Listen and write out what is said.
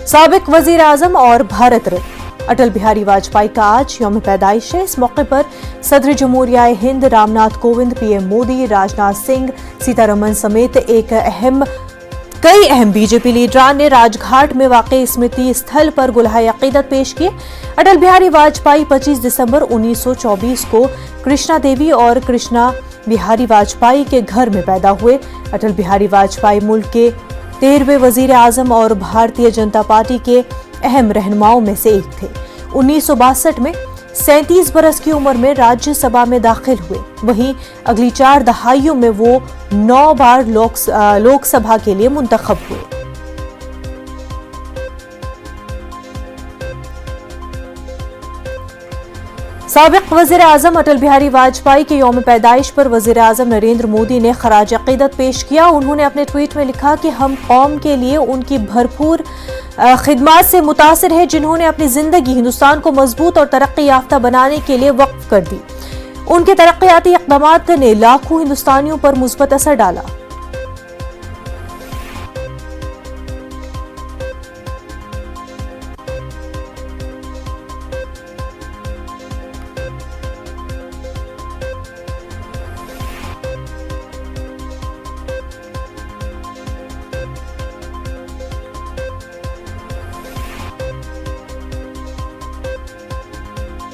साबिक वजीर आजम और भारत रत्न अटल बिहारी वाजपेयी का आज यौम पैदाइश है। इस मौके पर सदर जमहूरिया हिंद रामनाथ कोविंद, पीएम मोदी, राजनाथ सिंह, सीतारमण समेत कई अहम बीजेपी लीडरान ने राजघाट में वाक़ई स्मृति स्थल पर गुलहाए अक़ीदत पेश किए। अटल बिहारी वाजपेयी 25 दिसंबर 1924 को कृष्णा देवी और कृष्णा बिहारी वाजपेयी के घर में पैदा हुए। अटल बिहारी वाजपेयी मुल्क के 13वें वजीर आजम और भारतीय जनता पार्टी के अहम रहनुमाओं में से एक थे। 1962 में 37 बरस की उम्र में राज्यसभा में दाखिल हुए। वहीं अगली 4 दहाइयों में वो 9 बार लोकसभा के लिए मुंतखब हुए। साबिक वजीर आजम अटल बिहारी वाजपेयी के यौम पैदाइश पर वजीर आजम नरेंद्र मोदी ने खराज अक़ीदत पेश किया। उन्होंने अपने ट्वीट में लिखा कि हम कौम के लिए उनकी भरपूर खिदमत से मुतासिर है, जिन्होंने अपनी जिंदगी हिंदुस्तान को मजबूत और तरक्की याफ्ता बनाने के लिए वक्फ कर दी। उनके तरक्याती इक़दामात ने लाखों हिंदुस्तानियों पर मुस्बत असर डाला।